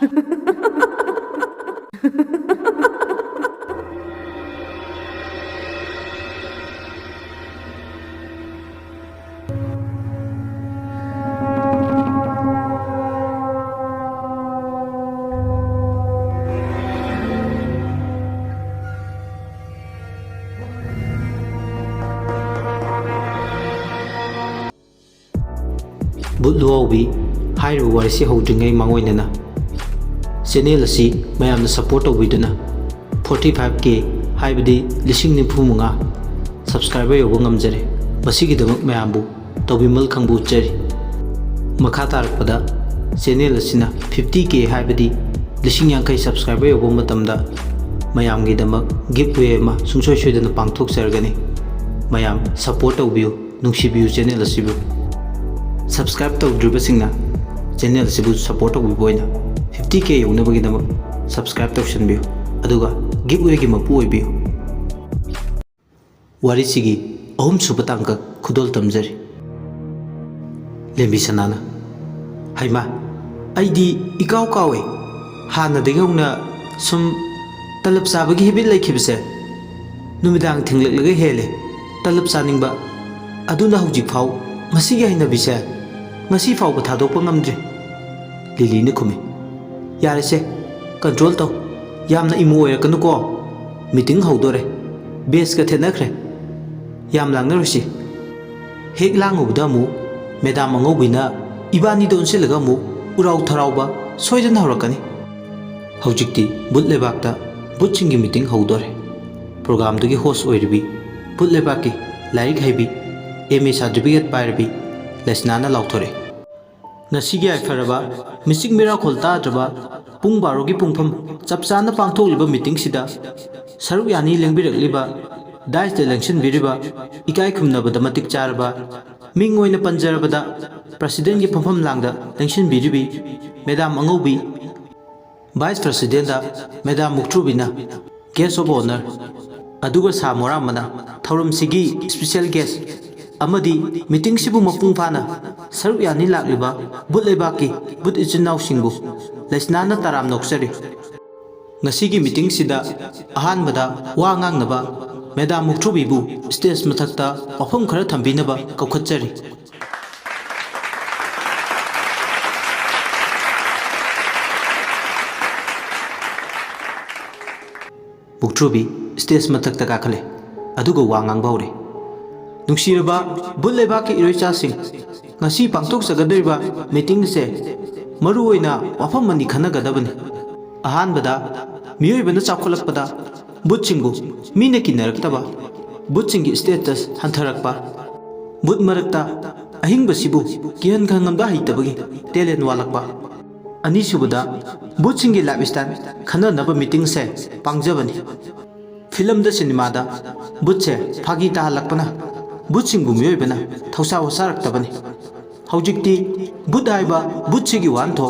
Butluobi hairu warisi hodringai mangoinana channel asi mayamna support tawiduna 45k haibadi lising nimfumunga subscriber yogo ngamjare basigi damak mayambu tawbimal khangbu chari makha tarakpada channel asina 50k haibadi lising yankai subscriber yogo matamda mayamgi damak giveaway ma sungsoi soidana pangthok sargani mayam support tawbiu nungsibiu channel asibu subscribe to dribasingna channel sibu support to boyna 50k yonabagi damak subscribe to shanbiu aduga giveaway gi mapu oibiu wari sigi ahum subatangka khudol tamjari lembi sanana haima aidi ikaw kawe hana degawna sum talab sabagi hebit laikhibse numidang thinglaglaga hele talab saningba aduna hujik phau masigi haina bise masi faw ba thadok pangamdre lili ne khumi yare se control to yamna imu oirakanu ko meeting howdore base ka thenakre yam langnarusi hek langubda mu madam angobina ibani don silaga mu urau tharauba soidan hawrakani hojikti butlebakta butchingi meeting howdore program dugi host oiribi butlebaki laik haibi MA certificate pairbi lesnana lauthore nasigi aifaraba misik mira kholta draba pung barogi pungpham chapchana pangthokliba meeting sida saruk yani lengbirakliba dais de election biriba ikai khumnabada matik charaba ming oina panjarabada president gi phompham langda election biribi madam angobi vice president da madam mukthrubina guest of honor aduga samora mana thorum sigi special guest amadi meeting sibu mapung phana saruk yani lakliba butlebaki but ichinau singbu lesnana taram noksari ngasigi meeting sida ahan bada wa ngangnaba madam mukthubi bu stage mathakta wafam khara thambinaba kaukhatchari mukthubi stage mathakta kakhale aduga wa ngang baure nungsiraba butlebaki iroicha sing ngasi pangtok sagadriba meeting se maru oina wafam mani khanagadabani ahan bada miyoi bana chakholakpada butchingbu mine kinaraktaba butchingi status hantharakpa but marakta ahingba sibu kihan khangamda haitabagi talent walakpa ani subada butchingi lifestyle khananaba meeting se pangjabani film da cinema da butche phagi ta halakpana butchingbu miyoi bana thausa wasaraktabani hojikti but haiba butchigi wantho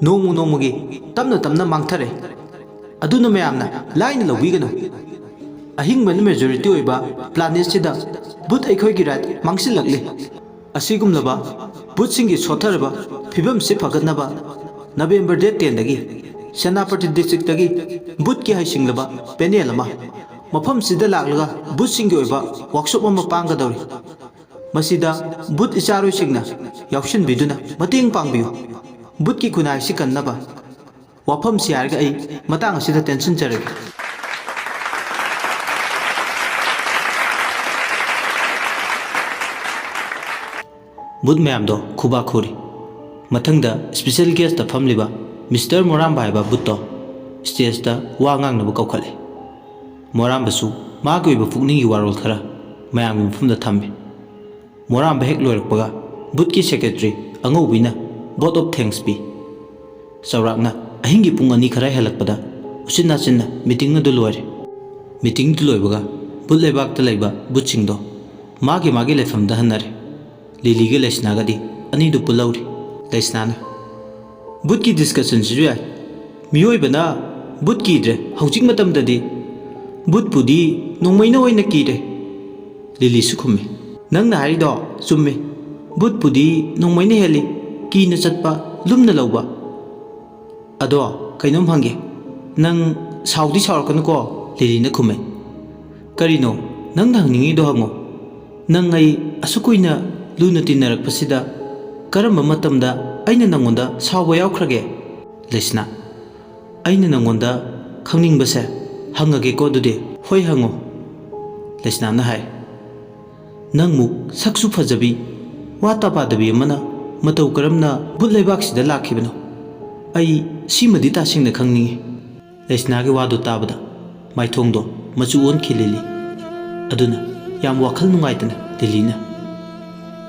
nomu nomugi tamna tamna mangthare aduna mayamna laina lawigano ahingban majority oiba planet sida but aikhoi gi rat mangsilakli asigumlaba butsingi sotharaba phibam se phagatnaba November 10 dagi Senapati district dagi but ki haisinglaba panel ama mafam sida laglaga but singi oiba workshop ama panggadori masida but icharoi singna yaushin biduna mating pangbiu but ki kunai si kannaba wafam siarga ai matang asida tension charage but mayam do khuba khuri mathangda special guest ta famliba Mr. Moram bhaiba butto stage ta wa ngangnaba kaukhale Moram basu magi oiba pukningi warol khara mayam mufumda thambi Moram ba hek loirakpaga but ki secretary angobina vote of thanks pi saurakna ahingi pung ani khara helakpada usina chinna meeting adu loire meeting du loibaga butlebak ta leiba butchingdo magi lefam da hanare liliga lesna gadi ani du pulauri lesnana but ki discussion ju ya miyoi bana but ki dre hojik matam dadi but pudi nongmaina oina ki de lili sukhumi nangna hari do chummi but pudi nongmaina heli ki na chatpa lumna lawba ꯑꯗꯣ ꯀꯩꯅꯣꯝ ꯍꯪꯒꯦ ꯅꯪ Saudi ꯁꯥꯎꯔꯛꯀꯅꯨꯀꯣ ꯂꯤꯂꯤꯅ ꯈꯨꯝꯃꯦ ꯀꯔꯤꯅꯣ ꯅꯪꯅ ꯍꯪꯅꯤꯡꯉꯤꯗꯣ ꯍꯪꯉꯣ ꯅꯪ ꯑꯩ ꯑꯁꯨꯛ ꯀꯨꯏꯅ ꯂꯨꯅ ꯇꯤꯟꯅꯔꯛꯄꯁꯤꯗ ꯀꯔꯝꯕ ꯃꯇꯝꯗ ꯑꯩꯅ ꯅꯪꯉꯣꯟꯗ ꯁꯥꯎꯕ ꯌꯥꯎꯈ꯭ꯔꯒꯦ ꯂꯩꯁꯅꯥ ꯑꯩꯅ ꯅꯪꯉꯣꯟꯗ ꯈꯪꯅꯤꯡꯕꯁꯦ ꯍꯪꯉꯒꯦꯀꯣ ꯑꯗꯨꯗꯤ ꯍꯣꯏ ꯍꯪꯉꯣ ꯂꯩꯁꯅꯥꯅ ꯍꯥꯏ ꯅꯪꯃꯨꯛ ꯁꯛꯁꯨ ꯐꯖꯕꯤ ꯋꯥꯇꯥ ꯄꯥꯗꯕꯤ ꯑꯃꯅ ꯃꯇꯧ ꯀꯔꯝꯅ ꯕꯨꯠ ꯂꯩꯕꯥꯛꯁꯤꯗ ꯂꯥꯛꯈꯤꯕꯅꯣ ꯑꯩ ꯁꯤꯃꯗꯤ ꯇꯁꯦꯡꯅ ꯈꯪꯅꯤꯡꯉꯤ ꯂꯩꯁꯅꯥꯒꯤ ꯋꯥꯗꯨ ꯇꯥꯕꯗ ꯃꯥꯏꯊꯣꯡꯗꯣ ꯃꯆꯨ ꯑꯣꯟꯈꯤ ꯂꯤꯂꯤ ꯑꯗꯨꯅ ꯌꯥꯝ ꯋꯥꯈꯜ ꯅꯨꯡꯉꯥꯏꯇꯅ ꯂꯤꯂꯤꯅ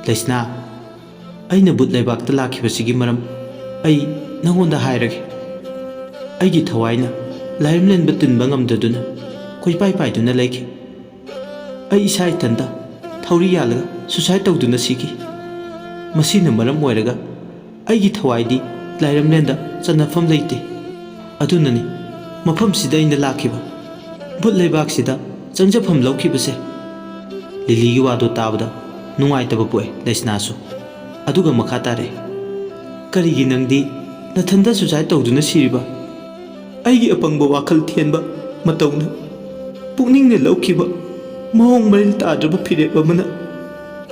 ꯂꯩꯁꯅꯥ ꯑꯩꯅ ꯕꯨꯠ ꯂꯩꯕꯥꯛꯇ ꯂꯥꯛꯈꯤꯕꯁꯤꯒꯤ ꯃꯔꯝ ꯑꯩ ꯅꯪꯉꯣꯟꯗ ꯍꯥꯏꯔꯒꯦ ꯑꯩꯒꯤ ꯊꯋꯥꯏꯅ ꯂꯥꯏꯔꯦꯝꯂꯦꯟꯕ ꯇꯤꯟꯕ ꯉꯝꯗꯗꯨꯅ ꯀꯣꯏꯄꯥꯏ ꯄꯥꯏꯗꯨꯅ ꯂꯩꯈꯤ ꯑꯩ ꯏꯁꯥ ꯏꯊꯟꯇ ꯊꯧꯔꯤ ꯌꯥꯜꯂꯒ ꯁꯨꯁꯥꯏꯠ ꯇꯧꯗꯨꯅ ꯁꯤꯈꯤ ꯃꯁꯤꯅ ꯃꯔꯝ ꯑꯣꯏꯔꯒ ꯑꯩꯒꯤ ꯊꯋꯥꯏꯗꯤ ꯂꯥꯏꯔꯦꯝꯂꯦꯟꯗ ꯆꯟꯅꯐꯝ ꯂꯩꯇꯦ ꯑꯗꯨꯅꯅꯤ ꯃꯐꯝꯁꯤꯗ ꯑꯩꯅ ꯂꯥꯛꯈꯤꯕ ꯕꯨꯠ ꯂꯩꯕꯥꯛꯁꯤꯗ ꯆꯪꯖꯐꯝ ꯂꯧꯈꯤꯕꯁꯦ ꯂꯤꯂꯤꯒꯤ ꯋꯥꯗꯨ ꯇꯥꯕꯗ ꯅꯨꯡꯉꯥꯏꯇꯕ ꯄꯣꯛꯑꯦ ꯂꯩꯁꯅꯥꯁꯨ ꯑꯗꯨꯒ ꯃꯈꯥ ꯇꯥꯔꯛꯑꯦ ꯀꯔꯤꯒꯤ ꯅꯪꯗꯤ ꯅꯊꯟꯗ ꯁꯨꯁꯥꯏꯠ ꯇꯧꯗꯨꯅ ꯁꯤꯔꯤꯕ ꯑꯩꯒꯤ ꯑꯄꯪꯕ ꯋꯥꯈꯜ ꯊꯦꯟꯕ ꯃꯇꯧꯅ ꯄꯨꯛꯅꯤꯡꯅ ꯂꯧꯈꯤꯕ ꯃꯑꯣꯡ ꯃꯔꯤꯜ ꯇꯥꯗ꯭ꯔꯕ ꯐꯤꯔꯦꯞ ꯑꯃꯅ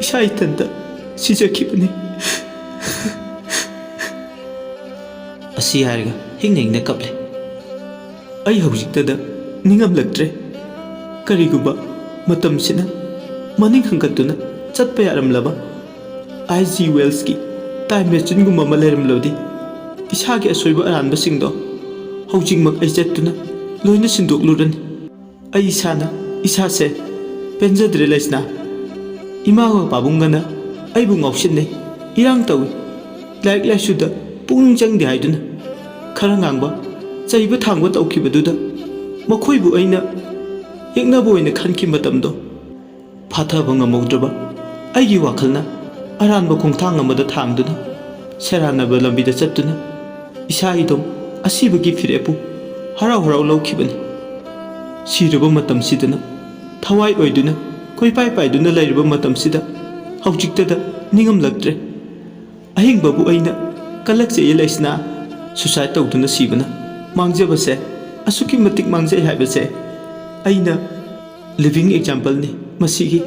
ꯏꯁꯥ ꯏꯊꯟꯇ ꯁꯤꯖꯈꯤꯕꯅꯤ ꯑꯁꯤ ꯍꯥꯏꯔꯒ ꯍꯤꯡꯅ ꯍꯤꯡꯅ ꯀꯞꯂꯦ ꯑꯩ ꯍꯧꯖꯤꯛꯇꯗ ꯅꯤꯡꯉꯝꯂꯛꯇ꯭ꯔꯦ ꯀꯔꯤꯒꯨꯝꯕ ꯃꯇꯝꯁꯤꯅ ꯃꯅꯤꯡ ꯍꯟꯒꯠꯇꯨꯅ ꯆꯠꯄ ꯌꯥꯔꯝꯂꯕ I.G. ꯋꯦꯜꯁꯀꯤ ꯇꯥꯏꯝ ꯃꯦꯆꯤꯟꯒꯨꯝꯕ ꯑꯃ ꯂꯩꯔꯝꯂꯕꯗꯤ ꯏꯁꯥꯒꯤ ꯑꯁꯣꯏꯕ ꯑꯔꯥꯟꯕꯁꯤꯡꯗꯣ ꯍꯧꯖꯤꯛꯃꯛ ꯑꯩ ꯆꯠꯇꯨꯅ ꯂꯣꯏꯅ ꯁꯤꯟꯗꯣꯛꯂꯨꯔꯅꯤ ꯑꯩ ꯏꯁꯥꯅ ꯏꯁꯥꯁꯦ ꯄꯦꯟꯖꯗ꯭ꯔꯦ ꯂꯩꯁꯅꯥ ꯏꯃꯥꯒ ꯄꯥꯕꯨꯡꯒꯅ ꯑꯩꯕꯨ ꯉꯥꯎꯁꯤꯟꯅꯩ ꯏꯔꯥꯡ ꯇꯧꯏ ꯂꯥꯏꯔꯤꯛ ꯂꯥꯏꯁꯨꯗ ꯄꯨꯛꯅꯤꯡ ꯆꯪꯗꯦ ꯍꯥꯏꯗꯨꯅ ꯈꯔ ꯉꯥꯡꯕ ꯆꯩꯕ ꯊꯥꯡꯕ ꯇꯧꯈꯤꯕꯗꯨꯗ ꯃꯈꯣꯏꯕꯨ ꯑꯩꯅ ꯌꯦꯛꯅꯕ ꯑꯣꯏꯅ ꯈꯟꯈꯤ ꯃꯇꯝꯗꯣ ꯐꯥꯊꯕ ꯉꯝꯍꯧꯗ꯭ꯔꯕ ꯑꯩꯒꯤ ꯋꯥꯈꯜꯅ ꯑꯔꯥꯟꯕ ꯈꯣꯡꯊꯥꯡ ꯑꯃꯗ ꯊꯥꯡꯗꯨꯅ ꯁꯦꯔꯥꯟꯅꯕ ꯂꯝꯕꯤꯗ ꯆꯠꯇꯨꯅ ꯏꯁꯥ ꯏꯗꯣꯝ ꯑꯁꯤꯕꯒꯤ ꯐꯤꯔꯦꯞꯄꯨ ꯍꯔꯥꯎ ꯍꯔꯥꯎ ꯂꯧꯈꯤꯕꯅꯤ ꯁꯤꯔꯕ ꯃꯇꯝꯁꯤꯗꯅ ꯊꯋꯥꯏ ꯑꯣꯏꯗꯨꯅ ꯀꯣꯏꯄꯥꯏ ꯄꯥꯏꯗꯨꯅ ꯂꯩꯔꯕ ꯃꯇꯝꯁꯤꯗ ꯍꯧꯖꯤꯛꯇꯗ ꯅꯤꯡꯉꯝꯂꯛꯇ꯭ꯔꯦ ꯑꯍꯤꯡꯕꯕꯨ ꯑꯩꯅ ꯀꯜꯂꯛꯆꯩ ꯂꯩꯁꯅꯥ ꯁꯨꯁꯥꯏꯠ ꯇꯧꯗꯨꯅ ꯁꯤꯕꯅ ꯃꯥꯡꯖꯕꯁꯦ ꯑꯁꯨꯛꯀꯤ ꯃꯇꯤꯛ ꯃꯥꯡꯖꯩ ꯍꯥꯏꯕꯁꯦ ꯑꯩꯅ ꯂꯤꯚꯤꯡ ꯑꯦꯛꯖꯥꯝꯄꯜꯅꯤ ꯃꯁꯤꯒꯤ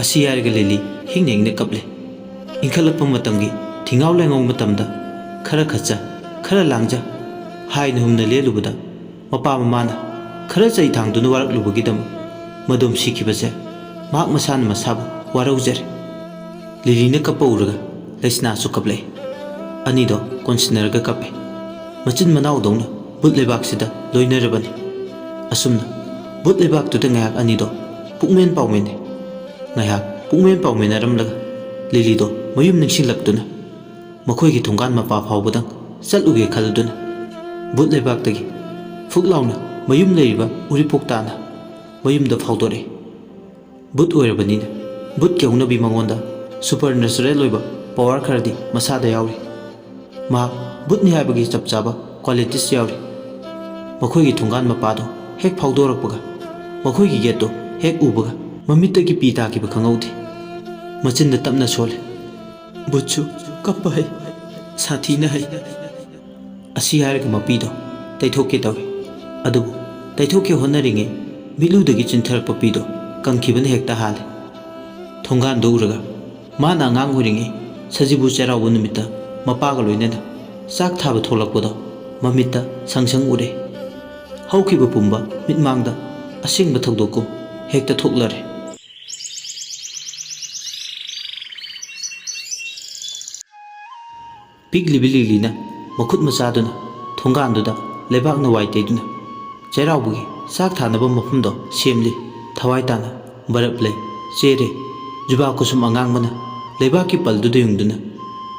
ꯑꯁꯤ ꯍꯥꯏꯔꯒ ꯂꯤꯂꯤ ꯍꯤꯡꯅ ꯍꯤꯡꯅ ꯀꯞꯂꯦ ꯏꯟꯈꯠꯂꯛꯄ ꯃꯇꯝꯒꯤ ꯊꯤꯉꯥꯎ ꯂꯩꯉꯥꯎ ꯃꯇꯝꯗ ꯈꯔ ꯈꯠꯆ ꯈꯔ ꯂꯥꯡꯖ ꯍꯥꯏꯅ ꯍꯨꯝꯅ ꯂꯦꯜꯂꯨꯕꯗ ꯃꯄꯥ ꯃꯃꯥꯅ ꯈꯔ ꯆꯩ ꯊꯥꯡꯗꯨꯅ ꯋꯥꯔꯛꯂꯨꯕꯒꯤꯗꯃꯛ ꯃꯗꯨꯝ ꯁꯤꯈꯤꯕꯁꯦ ꯃꯍꯥꯛ ꯃꯁꯥꯅ ꯃꯁꯥꯕꯨ ꯋꯥꯔꯧꯖꯔꯦ ꯂꯤꯂꯤꯅ ꯀꯞꯄ ꯎꯔꯒ ꯂꯩꯁꯅꯥꯁꯨ ꯀꯞꯂꯛꯑꯦ ꯑꯅꯤꯗꯣ ꯀꯣꯟꯁꯤꯟꯅꯔꯒ ꯀꯞꯄꯦ ꯃꯆꯤꯟ ꯃꯅꯥꯎꯗꯧꯅ ꯕꯨꯠ ꯂꯩꯕꯥꯛꯁꯤꯗ ꯂꯣꯏꯅꯔꯕꯅꯤ ꯑꯁꯨꯝꯅ ꯕꯨꯠ ꯂꯩꯕꯥꯛꯇꯨꯗ ꯉꯥꯏꯍꯥꯛ ꯑꯅꯤꯗꯣ ꯄꯨꯛꯃꯦꯟ ꯄꯥꯎꯃꯦꯟꯅꯩ ꯉꯥꯏꯍꯥꯛ ꯄꯨꯛꯃꯦꯟ ꯄꯥꯎꯃꯦꯟꯅꯔꯝꯂꯒ ꯂꯤꯂꯤꯗꯣ ꯃꯌꯨꯝ ꯅꯤꯡꯁꯤꯡꯂꯛꯇꯨꯅ ꯃꯈꯣꯏꯒꯤ ꯊꯣꯡꯒꯥꯟ ꯃꯄꯥ ꯐꯥꯎꯕꯗꯪ ꯆꯠꯂꯨꯒꯦ ꯈꯜꯂꯗꯨꯅ ꯕꯨꯠ ꯂꯩꯕꯥꯛꯇꯒꯤ ꯐꯨꯛ ꯂꯥꯎꯅ ꯃꯌꯨꯝ ꯂꯩꯔꯤꯕ ꯎꯔꯤꯄꯣꯛ ꯇꯥꯅ ꯃꯌꯨꯝꯗ ꯐꯥꯎꯗꯣꯔꯛꯑꯦ ꯕꯨꯠ ꯑꯣꯏꯔꯕꯅꯤꯅ ꯕꯨꯠꯀꯤ ꯍꯧꯅꯕꯤ ꯃꯉꯣꯟꯗ ꯁꯨꯄꯔ ꯅꯦꯆꯔꯦꯜ ꯑꯣꯏꯕ ꯄꯋꯥꯔ ꯈꯔꯗꯤ ꯃꯁꯥꯗ ꯌꯥꯎꯔꯤ ꯃꯍꯥꯛ ꯕꯨꯠꯅꯤ ꯍꯥꯏꯕꯒꯤ ꯆꯞ ꯆꯥꯕ ꯀ꯭ꯋꯥꯂꯤꯇꯤꯁ ꯌꯥꯎꯔꯤ ꯃꯈꯣꯏꯒꯤ ꯊꯣꯡꯒꯥꯟ ꯃꯄꯥꯗꯣ ꯍꯦꯛ ꯐꯥꯎꯗꯣꯔꯛꯄꯒ ꯃꯈꯣꯏꯒꯤ ꯒꯦꯠꯇꯣ ꯍꯦꯛ ꯎꯕꯒ ꯃꯃꯤꯠꯇꯒꯤ ꯄꯤ ꯇꯥꯈꯤꯕ ꯈꯪꯍꯧꯗꯦ ꯃꯆꯤꯟꯗ ꯇꯞꯅ ꯁꯣꯜꯂꯦ ꯕꯨꯠꯁꯨ ꯀꯞꯄ ꯍꯩ ꯁꯥꯊꯤꯅ ꯍꯩ ꯑꯁꯤ ꯍꯥꯏꯔꯒ ꯃꯄꯤꯗꯣ ꯇꯩꯊꯣꯛꯀꯦ ꯇꯧꯏ ꯑꯗꯨꯕꯨ ꯇꯩꯊꯣꯛꯀꯦ ꯍꯣꯠꯅꯔꯤꯉꯩ ꯃꯤꯠꯂꯨꯗꯒꯤ ꯆꯤꯟꯊꯔꯛꯄ ꯄꯤꯗꯣ ꯀꯪꯈꯤꯕꯅ ꯍꯦꯛꯇ ꯍꯥꯜꯂꯦ ꯊꯣꯡꯒꯥꯟꯗꯣ ꯎꯔꯒ ꯃꯥꯅ ꯑꯉꯥꯡ ꯑꯣꯏꯔꯤꯉꯩ ꯁꯖꯤꯕꯨ ꯆꯩꯔꯥꯎꯕ ꯅꯨꯃꯤꯠꯇ ꯃꯄꯥꯒ ꯂꯣꯏꯅꯅ ꯆꯥꯛ ꯊꯥꯕ ꯊꯣꯛꯂꯛꯄꯗꯣ ꯃꯃꯤꯠꯇ ꯁꯪꯁꯪ ꯎꯔꯦ ꯍꯧꯈꯤꯕ ꯄꯨꯝꯕ ꯃꯤꯠꯃꯥꯡꯗ ꯑꯁꯦꯡꯕ ꯊꯧꯗꯣꯛꯀꯨꯝ ꯍꯦꯛꯇ ꯊꯣꯛꯂꯔꯦ ꯄꯤꯛꯂꯤꯕꯤ ꯂꯤꯂꯤꯅ ꯃꯈꯨꯠ ꯃꯆꯥꯗꯨꯅ ꯊꯣꯡꯒꯥꯟꯗꯨꯗ ꯂꯩꯕꯥꯛꯅ ꯋꯥꯏ ꯇꯩꯗꯨꯅ ꯆꯩꯔꯥꯎꯕꯒꯤ ꯆꯥꯛ ꯊꯥꯅꯕ ꯃꯐꯝꯗꯣ ꯁꯦꯝꯂꯤ ꯊꯋꯥꯏ ꯇꯥꯅ ꯕꯔꯞ ꯂꯩ ꯆꯦꯔꯦ ꯖꯨꯕꯥ ꯀꯨꯁꯨꯝ ꯑꯉꯥꯡꯕꯅ ꯂꯩꯕꯥꯛꯀꯤ ꯄꯜꯗꯨꯗ ꯌꯨꯡꯗꯨꯅ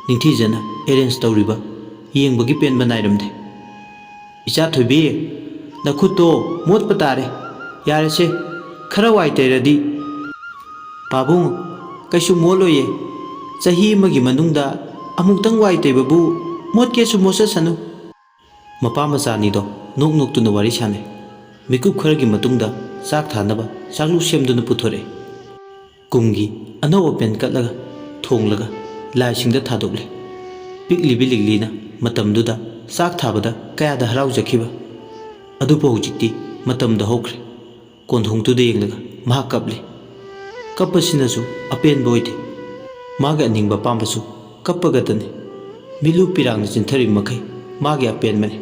ꯅꯤꯡꯊꯤꯖꯅ ꯑꯦꯔꯦꯟꯖ ꯇꯧꯔꯤꯕ ꯌꯦꯡꯕꯒꯤ ꯄꯦꯟꯕ ꯅꯥꯏꯔꯝꯗꯦ ꯏꯆꯥ ꯊꯣꯏꯕꯤ ꯅꯈꯨꯠꯇꯣ ꯃꯣꯠꯄ ꯇꯥꯔꯦ ꯌꯥꯔꯦꯁꯦ ꯈꯔ ꯋꯥꯏ ꯇꯩꯔꯗꯤ ꯄꯥꯕꯨꯡ ꯀꯩꯁꯨ ꯃꯣꯠꯂꯣꯏꯌꯦ ꯆꯍꯤ ꯑꯃꯒꯤ ꯃꯅꯨꯡꯗ ꯑꯃꯨꯛꯇꯪ ꯋꯥꯏ ꯇꯩꯕꯕꯨ ꯃꯣꯠꯀꯦꯁꯨ ꯃꯣꯠꯆꯁꯅꯨ ꯃꯄꯥ ꯃꯆꯥ ꯑꯅꯤꯗꯣ ꯅꯣꯛ ꯅꯣꯛꯇꯨꯅ ꯋꯥꯔꯤ ꯁꯥꯟꯅꯩ ꯃꯤꯀꯨꯞ ꯈꯔꯒꯤ ꯃꯇꯨꯡꯗ ꯆꯥꯛ ꯊꯥꯅꯕ ꯆꯥꯛꯂꯨ ꯁꯦꯝꯗꯨꯅ ꯄꯨꯊꯣꯔꯛꯑꯦ ꯀꯨꯝꯒꯤ ꯑꯅꯧꯕ ꯄꯦꯟ ꯀꯠꯂꯒ ꯊꯣꯡꯂꯒ ꯂꯥꯏꯁꯤꯡꯗ ꯊꯥꯗꯣꯛꯂꯤ ꯄꯤꯛꯂꯤꯕꯤ ꯂꯤꯛꯂꯤꯅ ꯃꯇꯝꯗꯨꯗ ꯆꯥꯛ ꯊꯥꯕꯗ ꯀꯌꯥꯗ ꯍꯔꯥꯎꯖꯈꯤꯕ ꯑꯗꯨꯕꯨ ꯍꯧꯖꯤꯛꯇꯤ ꯃꯇꯝꯗ ꯍꯧꯈ꯭ꯔꯦ ꯀꯣꯟꯊꯣꯡꯗꯨꯗ ꯌꯦꯡꯂꯒ ꯃꯍꯥꯛ ꯀꯞꯂꯤ ꯀꯞꯄꯁꯤꯅꯁꯨ ꯑꯄꯦꯟꯕ ꯑꯣꯏꯗꯦ ꯃꯥꯒꯤ ꯑꯅꯤꯡꯕ ꯑꯄꯥꯝꯕꯁꯨ ꯀꯞꯄꯒꯇꯅꯤ ꯃꯤꯂꯨ ꯄꯤꯔꯥꯡꯅ ꯆꯤꯟꯊꯔꯤꯕ ꯃꯈꯩ ꯃꯥꯒꯤ ꯑꯄꯦꯟꯕꯅꯤ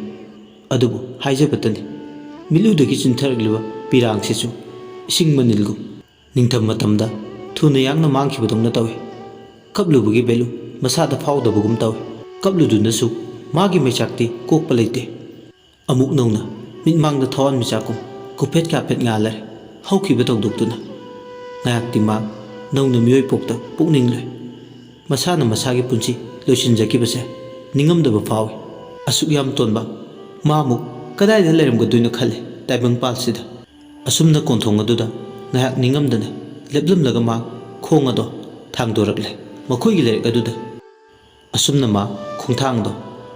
ꯑꯗꯨꯕꯨ ꯍꯥꯏꯖꯕꯇꯅꯤ ꯃꯤꯂꯨꯗꯒꯤ ꯆꯤꯟꯊꯔꯛꯂꯤꯕ ꯄꯤꯔꯥꯡꯁꯤꯁꯨ ꯏꯁꯤꯡ ꯃꯅꯤꯜꯒꯨꯝ ꯅꯤꯡꯊꯝ ꯃꯇꯝꯗ ꯊꯨꯅ ꯌꯥꯡꯅ ꯃꯥꯡꯈꯤꯕꯗꯧꯅ ꯇꯧꯏ ꯀꯞꯂꯨꯕꯒꯤ ꯚꯦꯂꯨ ꯃꯁꯥꯗ ꯐꯥꯎꯗꯕꯒꯨꯝ ꯇꯧꯏ ꯀꯞꯂꯨꯗꯨꯅꯁꯨ ꯃꯥꯒꯤ ꯃꯩꯆꯥꯛꯇꯤ ꯀꯣꯛꯄ ꯂꯩꯇꯦ ꯑꯃꯨꯛ ꯅꯧꯅ ꯃꯤꯠꯃꯥꯡꯗ ꯊꯋꯥꯟꯃꯤꯆꯥꯛꯀꯨꯝ ꯀꯨꯐꯦꯠ ꯀꯥꯐꯦꯠ ꯉꯥꯜꯂꯔꯦ ꯍꯧꯈꯤꯕ ꯊꯧꯗꯣꯛꯇꯨꯅ ꯉꯥꯏꯍꯥꯛꯇꯤ ꯃꯥ ꯅꯧꯅ ꯃꯤꯑꯣꯏ ꯄꯣꯛꯇ ꯄꯨꯛꯅꯤꯡꯂꯣꯏ ꯃꯁꯥꯅ ꯃꯁꯥꯒꯤ ꯄꯨꯟꯁꯤ ꯂꯣꯏꯁꯤꯟꯖꯈꯤꯕꯁꯦ ꯅꯤꯡꯉꯝꯗꯕ ꯐꯥꯎꯏ ꯑꯁꯨꯛ ꯌꯥꯝ ꯇꯣꯟꯕ ꯃꯥꯃꯨꯛ ꯀꯗꯥꯏꯗ ꯂꯩꯔꯝꯒꯗꯣꯏꯅꯣ ꯈꯜꯂꯤ ꯇꯥꯏꯕꯪꯄꯥꯜꯁꯤꯗ ꯑꯁꯨꯝꯅ ꯀꯣꯟꯊꯣꯡ ꯑꯗꯨꯗ ꯉꯥꯏꯍꯥꯛ ꯅꯤꯡꯉꯝꯗꯅ ꯂꯦꯞꯂꯝꯂꯒ ꯃꯥ ꯈꯣꯡ ꯑꯗꯣ ꯊꯥꯡꯗꯣꯔꯛꯂꯦ ꯃꯈꯣꯏꯒꯤ ꯂꯩꯔꯛ ꯑꯗꯨꯗ ꯑꯁꯨꯝꯅ ꯃꯥ ꯈꯣꯡꯊꯥꯡꯗꯣ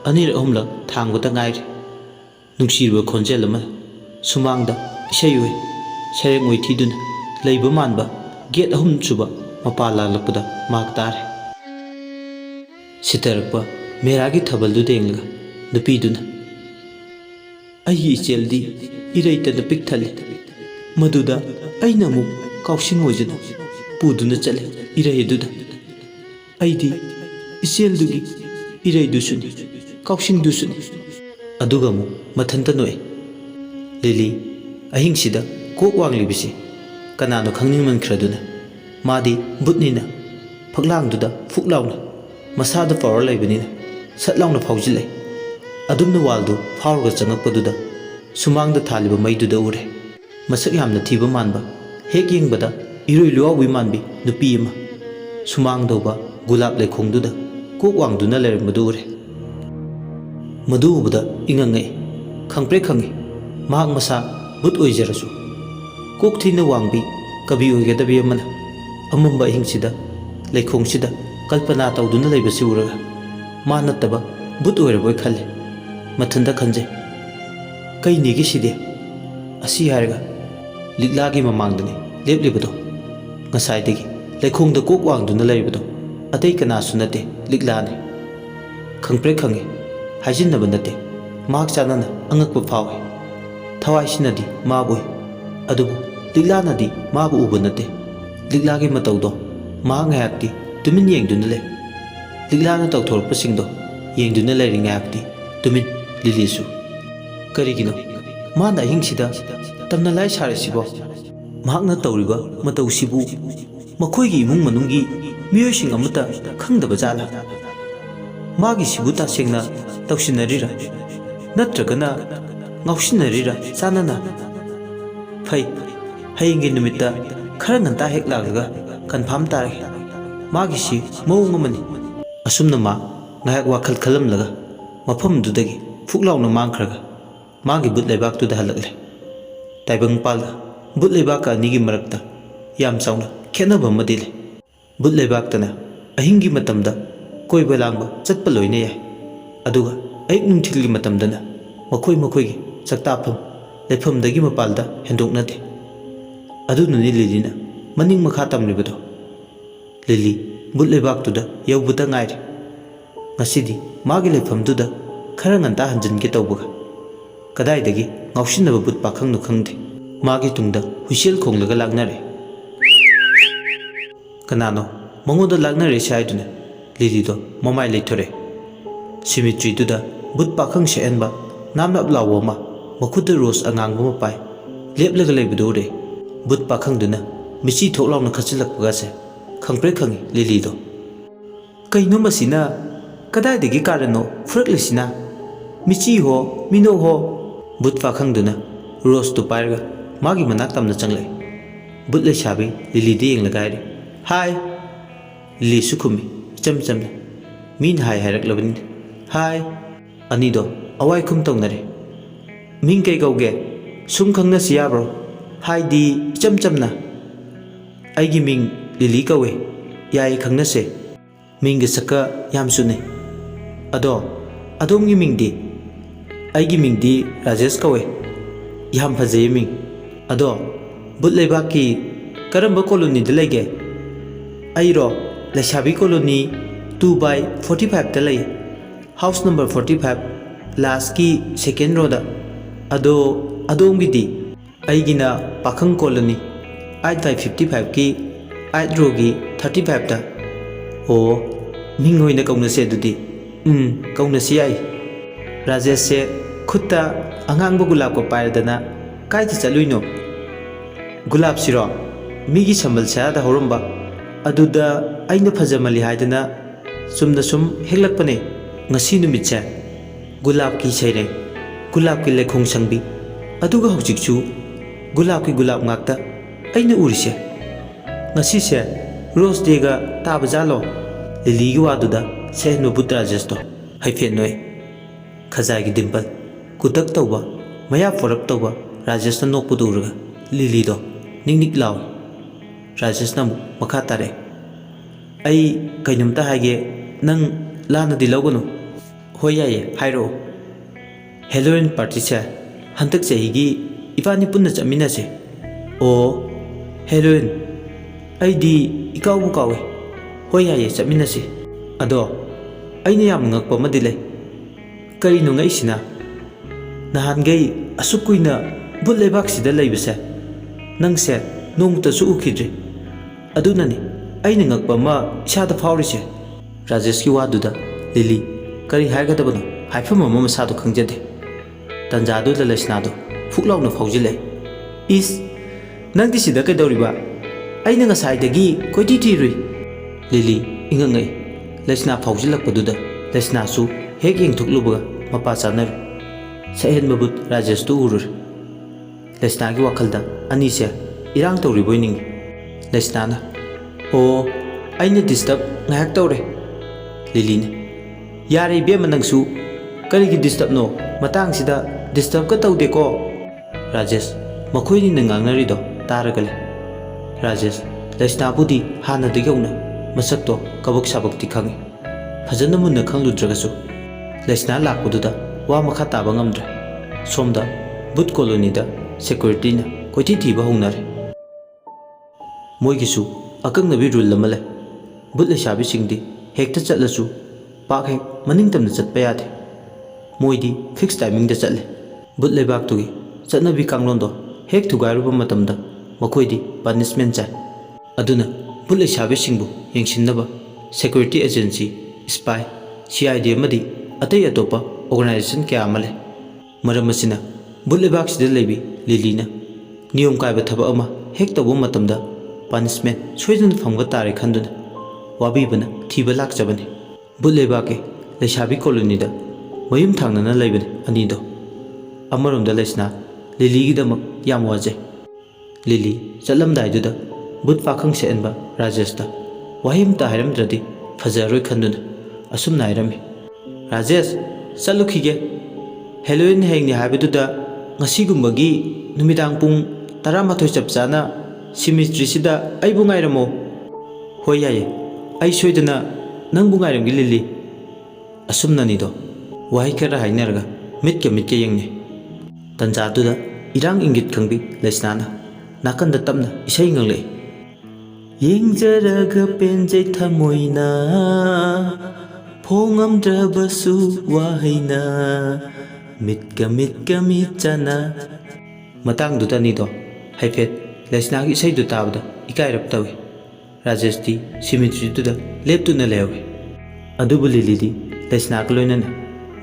ꯑꯅꯤꯔꯛ ꯑꯍꯨꯝꯂꯛ ꯊꯥꯡꯕꯇ ꯉꯥꯏꯔꯤ ꯅꯨꯡꯁꯤꯔꯕ ꯈꯣꯟꯖꯦꯜ ꯑꯃ ꯁꯨꯃꯥꯡꯗ ꯏꯁꯩ ꯑꯣꯏ ꯁꯩꯔꯦꯡ ꯑꯣꯏ ꯊꯤꯗꯨꯅ ꯂꯩꯕ ꯃꯥꯟꯕ ꯒꯦꯠ 3 ꯁꯨꯕ ꯃꯄꯥ ꯂꯥꯛꯂꯛꯄꯗ ꯃꯍꯥꯛ ꯇꯥꯔꯦ ꯁꯤꯊꯔꯛꯄ ꯃꯦꯔꯥꯒꯤ ꯊꯥꯕꯜꯗꯨꯗ ꯌꯦꯡꯂꯒ ꯅꯨꯄꯤꯗꯨꯅ ꯑꯩꯒꯤ ꯏꯆꯦꯜꯗꯤ ꯏꯔꯩꯇꯅ ꯄꯤꯛ ꯊꯜꯂꯤ ꯃꯗꯨꯗ ꯑꯩꯅ ꯑꯃꯨꯛ ꯀꯥꯎꯁꯤꯡ ꯑꯣꯏꯖꯅ ꯄꯨꯗꯨꯅ ꯆꯠꯂꯦ ꯏꯔꯩ ꯑꯗꯨꯗ ꯑꯩꯗꯤ ꯏꯆꯦꯜꯗꯨꯒꯤ ꯏꯔꯩꯗꯨꯁꯨꯅꯤ ꯀꯥꯎꯁꯤꯡꯗꯨꯁꯨꯅꯤ ꯑꯗꯨꯒ ꯑꯃꯨꯛ ꯃꯊꯟꯇ ꯅꯣꯛꯑꯦ ꯂꯤꯂꯤ ꯑꯍꯤꯡꯁꯤꯗ ꯀꯣꯛ ꯋꯥꯡꯂꯤꯕꯁꯤ ꯀꯅꯥꯅꯣ ꯈꯪꯅꯤꯡꯃꯟꯈ꯭ꯔꯗꯨꯅ ꯃꯥꯗꯤ ꯕꯨꯠꯅꯤꯅ ꯐꯛꯂꯥꯡꯗꯨꯗ ꯐꯨꯛ ꯂꯥꯎꯅ ꯃꯁꯥꯗ ꯄꯥꯋꯔ ꯂꯩꯕꯅꯤꯅ ꯁꯠ ꯂꯥꯎꯅ ꯐꯥꯎꯖꯤꯜꯂꯦ ꯑꯗꯨꯝꯅ ꯋꯥꯜꯗꯨ ꯐꯥꯎꯔꯒ ꯆꯪꯉꯛꯄꯗꯨꯗ ꯁꯨꯃꯥꯡꯗ ꯊꯥꯜꯂꯤꯕ ꯃꯩꯗꯨꯗ ꯎꯔꯦ ꯃꯁꯛ ꯌꯥꯝꯅ ꯊꯤꯕ ꯃꯥꯟꯕ ꯍꯦꯛ ꯌꯦꯡꯕꯗ ꯏꯔꯣꯏ ꯂꯨꯋꯥꯎꯕꯤ ꯃꯥꯟꯕꯤ ꯅꯨꯄꯤ ꯑꯃ ꯁꯨꯃꯥꯡꯗꯧꯕ ꯒꯨꯂꯥꯞ ꯂꯩꯈꯣꯡꯗꯨꯗ ꯀꯣꯛ ꯋꯥꯡꯗꯨꯅ ꯂꯩꯔꯝꯕꯗꯨ ꯎꯔꯦ ꯃꯗꯨ ꯎꯕꯗ ꯏꯉꯛꯉꯛꯏ ꯈꯪꯄ꯭ꯔꯦꯛ ꯈꯪꯉꯤ ꯃꯍꯥꯛ ꯃꯁꯥ ꯕꯨꯠ ꯑꯣꯏꯖꯔꯁꯨ ꯀꯣꯛ ꯊꯤꯅ ꯋꯥꯡꯕꯤ ꯀꯕꯤ ꯑꯣꯏꯒꯗꯕꯤ ꯑꯃꯅ ꯑꯃꯝꯕ ꯑꯍꯤꯡꯁꯤꯗ ꯂꯩꯈꯣꯡꯁꯤꯗ ꯀꯜꯄꯅꯥ ꯇꯧꯗꯨꯅ ꯂꯩꯕꯁꯤ ꯎꯔꯒ ꯃꯥ ꯅꯠꯇꯕ ꯕꯨꯠ ꯑꯣꯏꯔꯕꯣꯏ ꯈꯜꯂꯤ ꯃꯊꯟꯇ ꯈꯟꯖꯩ ꯀꯩꯅꯦꯒꯤ ꯁꯤꯗꯤ ꯑꯁꯤ ꯍꯥꯏꯔꯒ ꯂꯤꯛꯂꯥꯒꯤ ꯃꯃꯥꯡꯗꯅꯤ ꯂꯦꯞꯂꯤꯕꯗꯣ ꯉꯁꯥꯏꯗꯒꯤ ꯂꯩꯈꯣꯡꯗ ꯀꯣꯛ ꯋꯥꯡꯗꯨꯅ ꯂꯩꯔꯤꯕꯗꯣ ꯑꯇꯩ ꯀꯅꯥꯁꯨ ꯅꯠꯇꯦ ꯂꯤꯛꯂꯥꯅꯤ ꯈꯪꯄ꯭ꯔꯦꯛ ꯈꯪꯉꯤ ꯍꯥꯏꯖꯤꯟꯅꯕ ꯅꯠꯇꯦ ꯃꯍꯥꯛ ꯆꯥꯟꯅꯅ ꯑꯉꯛꯄ ꯐꯥꯎꯏ ꯊꯋꯥꯏꯁꯤꯅꯗꯤ ꯃꯥꯕꯨ ꯎꯏ ꯑꯗꯨꯕꯨ ꯂꯤꯛꯂꯥꯅꯗꯤ ꯃꯥꯕꯨ ꯎꯕ ꯅꯠꯇꯦ ꯂꯤꯛꯂꯥꯒꯤ ꯃꯇꯧꯗꯣ ꯃꯍꯥꯛ ꯉꯥꯏꯍꯥꯛꯇꯤ ꯇꯨꯃꯤꯟ ꯌꯦꯡꯗꯨꯅ ꯂꯩ ꯂꯤꯛꯂꯥꯅ ꯇꯧꯊꯣꯔꯛꯄꯁꯤꯡꯗꯣ ꯌꯦꯡꯗꯨꯅ ꯂꯩꯔꯤ ꯉꯥꯏꯍꯥꯛꯇꯤ ꯇꯨꯃꯤꯟ ꯂꯤꯂꯤꯁꯨ ꯀꯔꯤꯒꯤꯅꯣ ꯃꯥꯅ ꯑꯍꯤꯡꯁꯤꯗ ꯇꯝꯅ ꯂꯥꯏ ꯁꯥꯔꯤꯁꯤꯕꯣ ꯃꯍꯥꯛꯅ ꯇꯧꯔꯤꯕ ꯃꯇꯧꯁꯤꯕꯨ ꯃꯈꯣꯏꯒꯤ ꯏꯃꯨꯡ ꯃꯅꯨꯡꯒꯤ ꯃꯤꯑꯣꯏꯁꯤꯡ ꯑꯃꯠꯇ ꯈꯪꯗꯕ ꯖꯥꯠꯂꯥ ꯃꯥꯒꯤꯁꯤꯕꯨ ꯇꯁꯦꯡꯅ ꯇꯧꯁꯤꯟꯅꯔꯤꯔꯥ ꯅꯠꯇ꯭ꯔꯒꯅ ꯉꯥꯎꯁꯤꯟꯅꯔꯤꯔꯥ ꯆꯥꯟꯅꯅ ꯐꯩ ꯍꯌꯦꯡꯒꯤ ꯅꯨꯃꯤꯠꯇ ꯈꯔ ꯉꯟꯇꯥ ꯍꯦꯛ ꯂꯥꯛꯂꯒ ꯀꯟꯐꯥꯔꯝ ꯇꯥꯔꯒꯦ ꯃꯥꯒꯤꯁꯤ ꯃꯑꯣꯡ ꯑꯃꯅꯤ ꯑꯁꯨꯝꯅ ꯃꯥ ꯉꯥꯏꯍꯥꯛ ꯋꯥꯈꯜ ꯈꯜꯂꯝꯂꯒ ꯃꯐꯝꯗꯨꯗꯒꯤ ꯐꯨꯛ ꯂꯥꯎꯅ ꯃꯥꯡꯈ꯭ꯔꯒ ꯃꯥꯒꯤ ꯕꯨꯠ ꯂꯩꯕꯥꯛꯇꯨꯗ ꯍꯜꯂꯛꯂꯦ ꯇꯥꯏꯕꯪꯄꯥꯜꯒ ꯕꯨꯠ ꯂꯩꯕꯥꯛꯀ ꯑꯅꯤꯒꯤ ꯃꯔꯛꯇ ꯌꯥꯝ ꯆꯥꯎꯅ ꯈꯦꯠꯅꯕ ꯑꯃꯗꯤ ꯂꯩ ꯕꯨꯠ ꯂꯩꯕꯥꯛꯇꯅ ꯑꯍꯤꯡꯒꯤ ꯃꯇꯝꯗ ꯀꯣꯏꯕ ꯂꯥꯡꯕ ꯆꯠꯄ ꯂꯣꯏꯅ ꯌꯥꯏ ꯑꯗꯨꯒ ꯑꯌꯨꯛ ꯅꯨꯡꯊꯤꯜꯒꯤ ꯃꯇꯝꯗꯅ ꯃꯈꯣꯏꯒꯤ ꯆꯥꯛꯇꯥꯐꯝ ꯂꯩꯐꯝꯗꯒꯤ ꯃꯄꯥꯜꯗ ꯍꯦꯟꯗꯣꯛꯅꯗꯦ ꯑꯗꯨꯅꯅꯤ ꯂꯤꯂꯤꯅ ꯃꯅꯤꯡ ꯃꯈꯥ ꯇꯝꯂꯤꯕꯗꯣ ꯂꯤꯂꯤ ꯕꯨꯠ ꯂꯩꯕꯥꯛꯇꯨꯗ ꯌꯧꯕꯇ ꯉꯥꯏꯔꯤ ꯉꯁꯤꯗꯤ ꯃꯥꯒꯤ ꯂꯩꯐꯝꯗꯨꯗ ꯈꯔ ꯉꯟꯇꯥ ꯍꯟꯖꯤꯟꯒꯦ ꯇꯧꯕꯒ ꯀꯗꯥꯏꯗꯒꯤ ꯉꯥꯎꯁꯤꯟꯅꯕ ꯕꯨꯠ ꯄꯥꯈꯪꯅꯣ ꯈꯪꯗꯦ ꯃꯥꯒꯤ ꯇꯨꯡꯗ ꯍꯨꯏꯁꯦꯜ ꯈꯣꯡꯂꯒ ꯂꯥꯛꯅꯔꯦ ꯀꯅꯥꯅꯣ ꯃꯉꯣꯟꯗ ꯂꯥꯛꯅꯔꯤꯁꯦ ꯍꯥꯏꯗꯨꯅ ꯂꯤꯂꯤꯗꯣ ꯃꯃꯥꯏ ꯂꯩꯊꯣꯔꯛꯑꯦ ꯁꯤꯃꯤꯇ꯭ꯔꯤꯗꯨꯗ ꯕꯨꯠ ꯄꯥꯈꯪ ꯁꯦꯛꯍꯟꯕ ꯅꯥꯞ ꯅꯥꯞ ꯂꯥꯎꯕ ꯑꯃ ꯃꯈꯨꯠꯇ ꯔꯣꯁ ꯑꯉꯥꯡꯕ ꯑꯃ ꯄꯥꯏ ꯂꯦꯞꯂꯒ ꯂꯩꯕꯗꯨ ꯎꯔꯦ ꯕꯨꯠ ꯄꯥꯈꯪꯗꯨꯅ ꯃꯤꯆꯤ ꯊꯣꯛ ꯂꯥꯎꯅ ꯈꯠꯆꯤꯜꯂꯛꯄꯒꯁꯦ ꯈꯪꯄ꯭ꯔꯦꯛ ꯈꯪꯉꯤ ꯂꯤꯂꯤꯗꯣ ꯀꯩꯅꯣ ꯃꯁꯤꯅ ꯀꯗꯥꯏꯗꯒꯤ ꯀꯥꯔꯟꯅꯣ ꯐꯨꯔꯛꯂꯤꯁꯤꯅ ꯃꯤꯆꯤ ꯍꯣ ꯃꯤꯅꯧ ꯍꯣ ꯕꯨꯠ ꯄꯥꯈꯪꯗꯨꯅ ꯔꯣꯁꯇꯨ ꯄꯥꯏꯔꯒ ꯃꯥꯒꯤ ꯃꯅꯥꯛ ꯇꯝꯅ ꯆꯪꯂꯛꯑꯦ ꯕꯨꯠ ꯂꯩꯁꯥꯕꯤ ꯂꯤꯂꯤꯗ ꯌꯦꯡꯂꯒ ꯍꯥꯏꯔꯦ ꯍꯥꯏ ꯂꯤꯂꯤꯁꯨ ꯈꯨꯝꯃꯤ ꯏꯆꯝ ꯆꯝꯅ ꯃꯤꯅ ꯍꯥꯏꯔꯛꯂꯕꯅꯤꯅ ꯍꯥꯏ ꯑꯅꯤꯗꯣ ꯑꯋꯥꯏꯈꯨꯝ ꯇꯧꯅꯔꯦ ꯃꯤꯡ ꯀꯩ ꯀꯧꯒꯦ ꯁꯨꯝ ꯈꯪꯅꯁꯤ ꯌꯥꯕ꯭ꯔꯣ ꯍꯥꯏꯗꯤ ꯏꯆꯝ ꯆꯝꯅ ꯑꯩꯒꯤ ꯃꯤꯡ ꯂꯤꯂꯤ ꯀꯧꯋꯦ ꯌꯥꯏ ꯈꯪꯅꯁꯦ ꯃꯤꯡꯒ ꯁꯛꯀ ꯌꯥꯝ ꯆꯨꯅꯩ ꯑꯗꯣ ꯑꯗꯣꯝꯒꯤ ꯃꯤꯡꯗꯤ ꯑꯩꯒꯤ ꯃꯤꯡꯗꯤ ꯔꯥꯖꯦꯁ ꯀꯧꯋꯦ ꯌꯥꯝ ꯐꯖꯩ ꯃꯤꯡ ꯑꯗꯣ ꯕꯨꯠ ꯂꯩꯕꯥꯛꯀꯤ ꯀꯔꯝꯕ ꯀꯣꯂꯣꯅꯤꯗ ꯂꯩꯒꯦ ꯑꯩꯔꯣ ꯂꯩꯁꯥꯕꯤ ꯀꯣꯂꯣꯅꯤ 2/45 ता लई हाउस नंबर 45 लास्ट की सेकेंड रो दा अदो अदोंगिदी अइगिना पाखंग कॉलोनी 8/55 की 8 रो की 35 ता ओ मिंग होइना कौनसे दुदी कौनसे आई राजेश से खुत्ता अंगांग गुलाब को पायरदना कायदा चलुइनो गुलाब सिरो मीगी संबल सादा होरंबा अदुदा अइना फजमली हायदना सुमना सुम हेगलकपने ngasi numitse गुलाब की सैरे गुलाब की लेखों संबी अदुगा हौजिकचु गुलाब की गुलाब ngakta अइना उरिसे ngasi se rose day ga tabajalo lily gi waduda se no butra jesto haifen noi khazai gi dimple kutak tawba maya forak tawba rajesh na nokpu durga lily do ning law rajesh na makha tare ai kainumta hage nang lana di logunu hoyaye hairo Halloween party se hantak chahi ifani punna chamina se o Halloween aidi ikaw kawe hoyaye chamina se ado aina yam ngakpa madile kari no ngai sina nahan gai asukuina bullebak sida leibase nangse nongta su ukhidre adunani aina ngakpa ma isada faurise Rajesh ki waduda Lily kari haigadabano haifam ama masado khangjade tanjadu la lesnado fuklauna faujile is nangdi sida kaidoriba aina ngasai dagi koiti tirui Lily ingangai lesna faujilakpaduda lesna su hek yengthukluba mapa chanar sahen mabut Rajesh tu urur lesna gi wakhalda ani se irang toriboining lesna na o aina disturb ngahak tore Lily ne yare be manangsu kari gi disturb no matang sida disturb ka taude ko Rajesh makhoi ni ngangnari do taragale Rajesh lesna budi hana digauna masak to kabuk sabak ti khangi phajana munna khangludragasu lesna lakpududa wa makha taba ngamdra somda but colony da security na koiti thiba hongnare moigisu akang nabi rule lamale but le shabi singdi hekta chatlasu पाक है मनिंग तमने चटपा यादे मोइदी fix timing दे चटले बुत लेबाक तुगी चटनबी कांगलोंदो हेक थुगारुबा मतमदा मखोइदी punishment चाय अदुना बुत लेसाबे सिंगबु यंगसिनबा सिक्योरिटी एजेंसी स्पाई सीआईडी मदी अतै अतोपा ऑर्गेनाइजेशन क्या अमले मरम मसिना बुत लेबाक सिदे लेबी लिलीना नियम कायबा थबा अमा हेक तबु मतमदा पनिशमेंट सोइदन फंगबा तारे खंदुना वाबीबना थीबा लाकजबने बुलेबा के लेसाबी कॉलोनी दा मयुम थांगना लेबने अनिदो अमरोम दा लेसना लिली गी दमक याम वाजे लिली चलम दाइदुदा बुत पाखंग सेनबा राजेश दा वाहिम ता हैरम द्रदि फजरोय खंदुना असुम नायरमी राजेश चलुखिगे हेलोइन हेंगनि हाबेदुदा ngasi gumbagi numidang pung 12 chapchana cemetery सिदा आइबु ngairamo होयाये आई सोइदना नंगबु ngairमगी लिली असुमनानिदो वाहि खरा हाइनरगा मिटके यंगने तंजादुदा इरांग इंगित खंगबी लेसनाना नाकंद तमना इसै ngंगले येंगजरगा पेंजै थमोइना फोंगमद्रबसु वाहैना मिटका मिटचना मतंगदुदा निदो हाइफेट लेसना की सही ताबदा इकायरप तवे राजेश दी सिमिट्री दुदा लेपतुना लेवे अदुबु लिली लेसना को लोइनना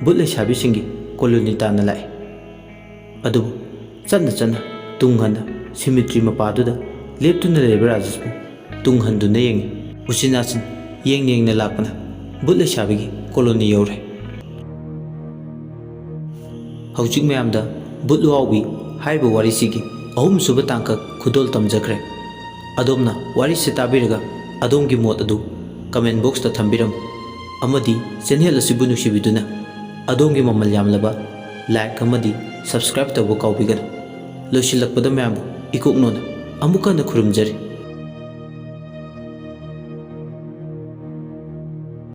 बुत लेसाबी सिंगी कॉलोनी ताना लाए अदुबु चन्ना तुंगहना सिमिट्री मपादुदा लेपतुना लेबे राजेश बु तुंगहनदुना येंगे उसिनासिन येंगने लापना बुत लेसाबी कॉलोनी यौरे हौजिक मयामदा बुत लुआउबी हाइबो वारिसिगी अहुम सुब तांक खुदोल तमजख्रे अदोमना वारी से ताबिरगा अदोम की मोत अदु कमेंट बॉक्स ता थंबिरम अमदी चैनल असिबु नुसिबिदुना अदोम की ममल यामलबा लाइक अमदी सब्सक्राइब तबो काउबिगन लोशिलकपदा मयाम इकोकनोन अमुकन खुरुमजरी।